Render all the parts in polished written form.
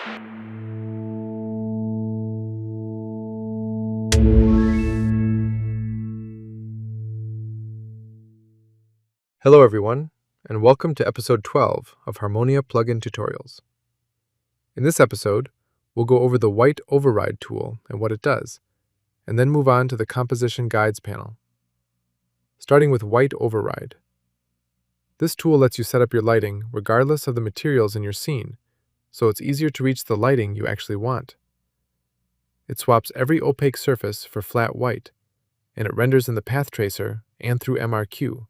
Hello everyone, and welcome to episode 12 of Harmonia plugin tutorials. In this episode, we'll go over the white override tool and what it does, and then move on to the composition guides panel. Starting with white override. This tool lets you set up your lighting regardless of the materials in your scene, so it's easier to reach the lighting you actually want. It swaps every opaque surface for flat white, and it renders in the path tracer and through MRQ.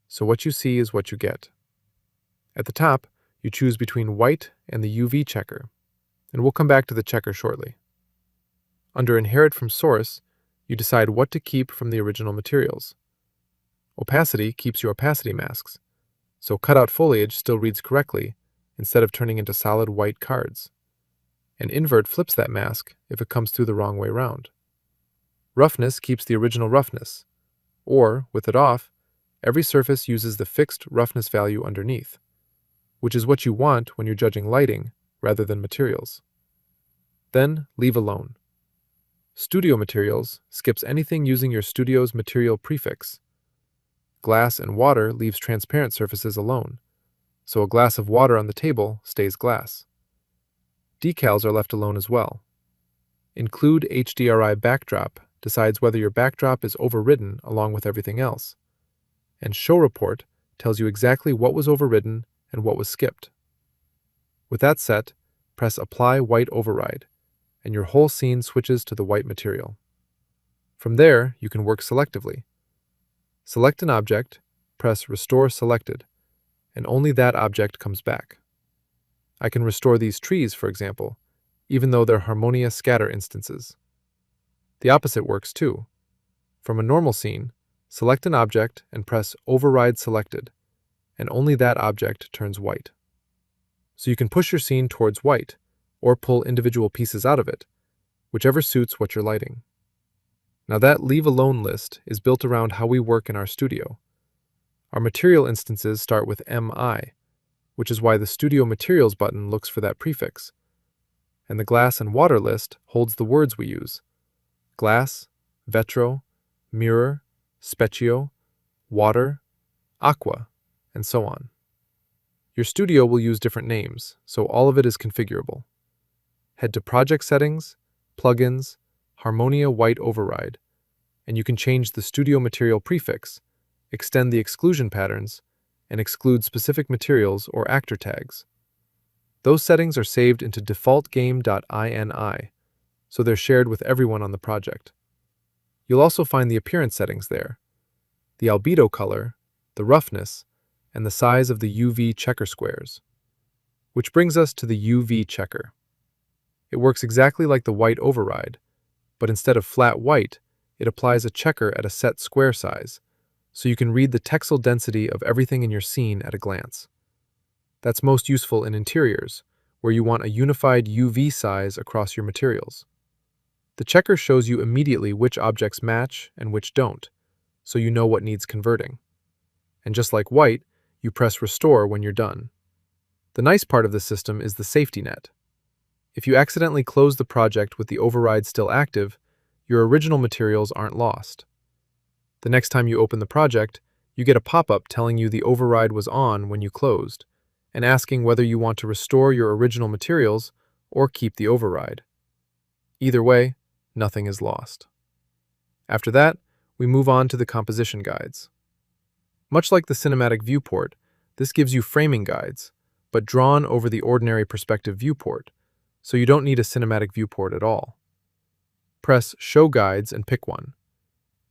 So what you see is what you get. At the top, you choose between white and the UV checker, and we'll come back to the checker shortly. Under Inherit from Source, you decide what to keep from the original materials. Opacity keeps your opacity masks, so cutout foliage still reads correctly instead of turning into solid white cards. And Invert flips that mask if it comes through the wrong way round. Roughness keeps the original roughness, or, with it off, every surface uses the fixed roughness value underneath, which is what you want when you're judging lighting rather than materials. Then, leave alone. Studio Materials skips anything using your studio's material prefix. Glass and water leaves transparent surfaces alone, so a glass of water on the table stays glass. Decals are left alone as well. Include HDRI Backdrop decides whether your backdrop is overridden along with everything else. And Show Report tells you exactly what was overridden and what was skipped. With that set, press Apply White Override, and your whole scene switches to the white material. From there, you can work selectively. Select an object, press Restore Selected, and only that object comes back. I can restore these trees, for example, even though they're Harmonia scatter instances. The opposite works too. From a normal scene, select an object and press Override Selected, and only that object turns white. So you can push your scene towards white, or pull individual pieces out of it, whichever suits what you're lighting. Now that Leave Alone list is built around how we work in our studio. Our material instances start with MI, which is why the Studio Materials button looks for that prefix. And the glass and water list holds the words we use: glass, vetro, mirror, specchio, water, aqua, and so on. Your studio will use different names, so all of it is configurable. Head to Project Settings, Plugins, Harmonia White Override, and you can change the studio material prefix, extend the exclusion patterns, and exclude specific materials or actor tags. Those settings are saved into defaultgame.ini, so they're shared with everyone on the project. You'll also find the appearance settings there: the albedo color, the roughness, and the size of the UV checker squares. Which brings us to the UV checker. It works exactly like the white override, but instead of flat white, it applies a checker at a set square size, so you can read the texel density of everything in your scene at a glance. That's most useful in interiors, where you want a unified UV size across your materials. The checker shows you immediately which objects match and which don't, so you know what needs converting. And just like white, you press Restore when you're done. The nice part of the system is the safety net. If you accidentally close the project with the override still active, your original materials aren't lost. The next time you open the project, you get a pop-up telling you the override was on when you closed, and asking whether you want to restore your original materials or keep the override. Either way, nothing is lost. After that, we move on to the composition guides. Much like the cinematic viewport, this gives you framing guides, but drawn over the ordinary perspective viewport, so you don't need a cinematic viewport at all. Press Show Guides and pick one.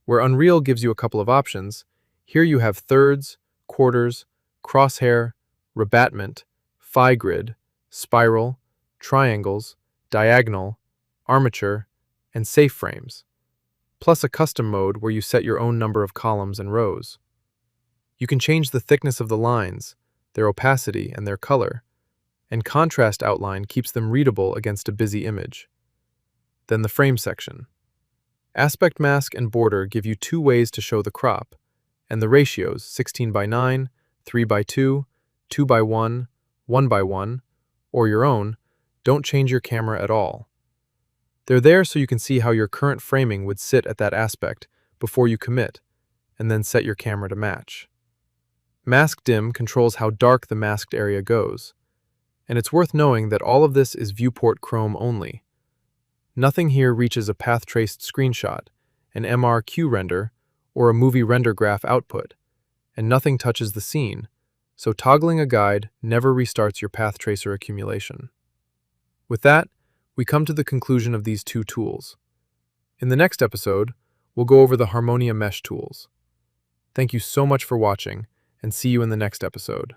Where Unreal gives you a couple of options, here you have thirds, quarters, crosshair, rabatment, phi grid, spiral, triangles, diagonal, armature, and safe frames, plus a custom mode where you set your own number of columns and rows. You can change the thickness of the lines, their opacity, and their color, and contrast outline keeps them readable against a busy image. Then the frame section. Aspect mask and border give you two ways to show the crop, and the ratios 16:9, 3:2, 2:1, 1:1, or your own don't change your camera at all. They're there so you can see how your current framing would sit at that aspect before you commit, and then set your camera to match. Mask Dim controls how dark the masked area goes, and it's worth knowing that all of this is viewport chrome only. Nothing here reaches a path-traced screenshot, an MRQ render, or a movie render graph output, and nothing touches the scene, so toggling a guide never restarts your path tracer accumulation. With that, we come to the conclusion of these two tools. In the next episode, we'll go over the Harmonia mesh tools. Thank you so much for watching, and see you in the next episode.